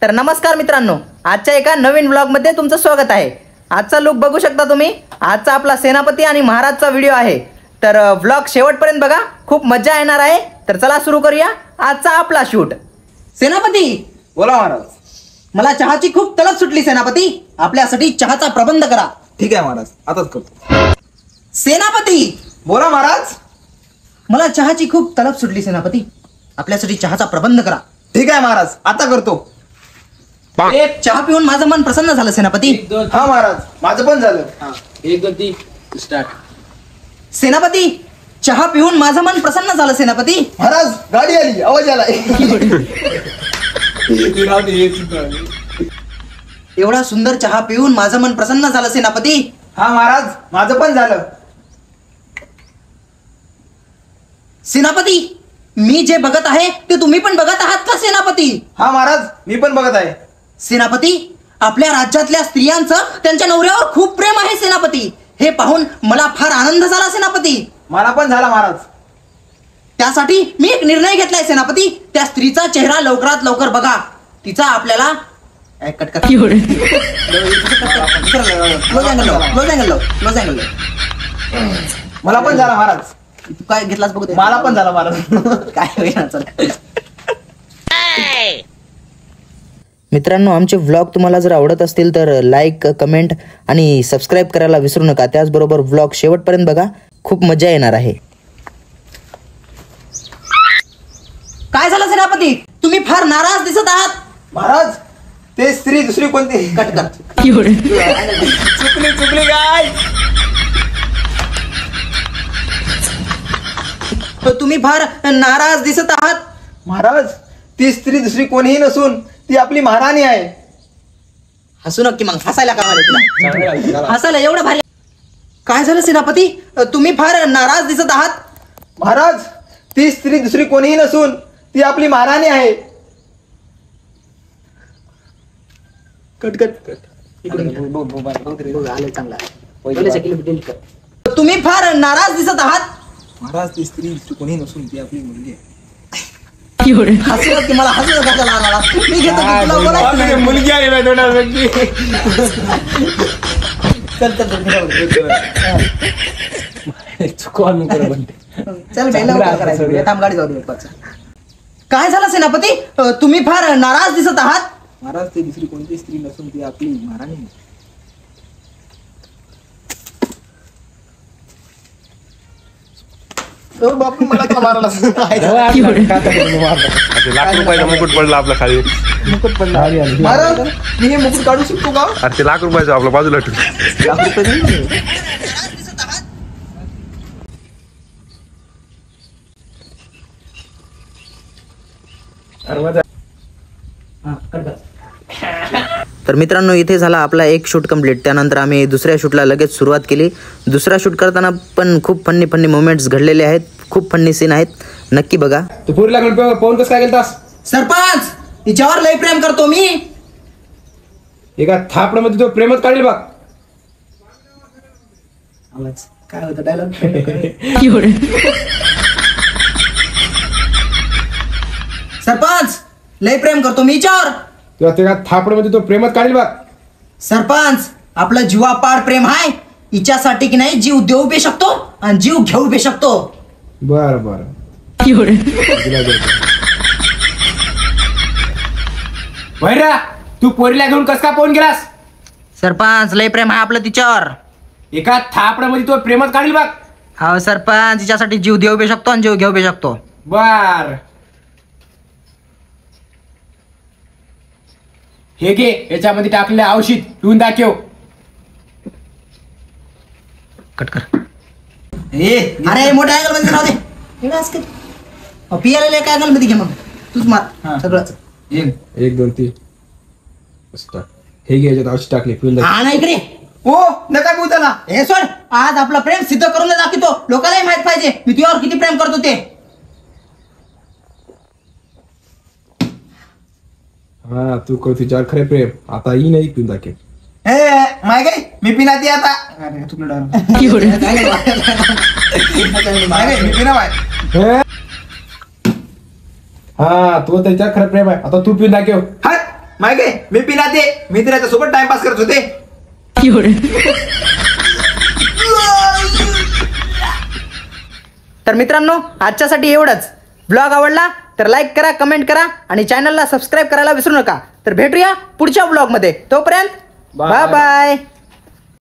तर नमस्कार मित्रांनो, आजच्या एका नवीन व्लॉगमध्ये तुमचं स्वागत आहे। आजचा लुक बघू शकता तुम्ही। आजचा आपला सेनापती आणि महाराजचा व्हिडिओ आहे। तर व्लॉग शेवटपर्यंत बघा, खूप मजा येणार आहे। तर चला सुरू करूया आजचा आपला शूट। सेनापती बोला महाराज। मला चहाची खूप तलब सुटली सेनापती, आपल्यासाठी चहाचा प्रबंध करा। ठीक आहे महाराज, आताच करतो। सेनापती बोला महाराज। मला चहाची खूप तलब सुटली सेनापती, आपल्यासाठी चहाचा प्रबंध करा। ठीक आहे महाराज, आता करतो। एक चहा पिऊन माझं मन प्रसन्न झालं सेनापती। हा महाराज, माझं पण झालं। 1 2 3 स्टार्ट। सेनापती चहा पिऊन माझं मन प्रसन्न झालं सेनापती। महाराज गाडी आली, आवाज आला। एवढा सुंदर चहा पिऊन माझं मन प्रसन्न झालं सेनापती। हा महाराज, माझं पण झालं। सेनापती मी जे बघत आहे ते तुम्ही पण बघत आहात का सेनापती? हा महाराज, मी पण बघत आहे। सेनापती आपल्या राज्यातल्या स्त्रियांचं त्यांच्या नवऱ्यावर खूप प्रेम आहे सेनापती। हे पाहून मला फार आनंद झाला सेनापती। मला पण झाला महाराज। त्यासाठी मी एक निर्णय घेतलाय सेनापती, त्या स्त्रीचा चेहरा लवकरात लवकर बघा। तिचा आपल्याला मला पण झाला महाराज। तू काय घेतलास बघ। मला पण झाला महाराज। काय होईना, चल। मित्रांनो, आमचे व्लॉग तुम्हाला जर आवडत असतील तर लाईक, कमेंट आणि सबस्क्राईब करायला विसरू नका। त्याचबरोबर व्लॉग शेवटपर्यंत बघा, खूप मजा येणार आहे। काय झालं सेनापती, तुम्ही फार नाराज दिसत आहात। महाराज ते स्त्री दुसरी कोणती? कट कर। चुकली काय? तुम्ही फार नाराज दिसत आहात। महाराज ती स्त्री दुसरी कोणीही नसून ती आपली महाराणी आहे। हसू नक्की, मग हसायला का मला? हसायला एवढं भारी। काय झालं सेनापती, तुम्ही फार नाराज दिसत आहात। महाराज ती स्त्री दुसरी कोणीही नसून ती आपली महाराणी आहे। कट तुम्ही फार नाराज दिसत आहात। महाराज ती स्त्री दुसरी कोणीही नसून ती आपली मुलगी आहे। हसू नक्की, मला हसू नका लागला। मी घेतो की तुला बोलायचं नाही। मुलगी आहे ना दोन व्यक्ती। चल चल थांब, गाडी जाऊ दे। काय झालं सेनापती, तुम्ही फार नाराज दिसत आहात। महाराज ती दुसरी कोणती स्त्री नसून ती आपली महाराणी आहे। बापू मला का मारला? लाख रुपयाचा मुकुट पडला आपल्या खाली। मुकुट पडला महाराज, मी हे मुकुट काढू शकतो का? अरे ते लाख रुपयाचं आपल्या बाजूला ठेव। लाख रुपये नाही। तर मित्रांनो, इथे झाला आपला एक शूट कंप्लीट। त्यानंतर आम्ही दुसऱ्या शूटला लगेच सुरुवात केली। दुसरा शूट करताना पण खूप फन्नी मोमेंट्स घडलेले आहेत, खूप फन्नी सीन आहेत, नक्की बघा। तू पुरीला पाहून कसं काय गेलतास? सरपंच तिच्यावर लय प्रेम करतो मी। एका थापडामध्ये तो प्रेमच काढेल बघ। काय होतं डायलॉग? सरपंच लय प्रेम करतो मी हिच्यावर। तेव्हा त्या थापडामध्ये तो प्रेमच काढेल बघ। सरपंच आपलं जीवापाड प्रेम आहे, हिच्यासाठी की नाही जीव देऊ बी शकतो आणि जीव घेऊ बी शकतो। बर बर। वैरा तू पोरीला घेऊन कस का पाहून गेलास? सरपंच लय प्रेम आहे आपलं तिच्यावर। एका थापडामध्ये तो प्रेमच काढेल बघ। हा सरपंच, हिच्यासाठी जीव देऊ बी शकतो आणि जीव घेऊ बी शकतो। बर, हे घे, याच्यामध्ये टाकलेले औषध पिऊन दाखव। कट कर। अरे मोठ्या अँगल मध्ये राहू दे। पियाला काय अँगल मध्ये घे, मग तूच मार सगळं। 1 2 3 स्टार्ट। हे घे, याच्यात औषध टाकले, पिऊन दाखव। हा ना इकडे। ओ नका बोलू त्याला। हे सोड, आज आपला प्रेम सिद्ध करून दाखवतो। लोकांनाही माहित पाहिजे मी तुझ्यावर किती प्रेम करतो ते। हा, तू कर तुझ्यावर खरे प्रेम, आता ही नाही पिऊन दाखव। माय काय मी पिना ती आता। अरे चुकलं मी पिना हा, तू त्याच्यावर खरं प्रेम आहे, आता तू पिऊन दाखव। हाय माहिती आहे, मी पिण्यात आहे, मी तिच्या सोबत टाइमपास करत होते. तर मित्रांनो आजच्यासाठी एवढंच. ब्लॉग आवडला तर लाईक करा, कमेंट करा आणि चॅनलला सबस्क्राईब करायला विसरू नका. तर भेटूया पुढच्या ब्लॉगमध्ये. तोपर्यंत बाय बाय.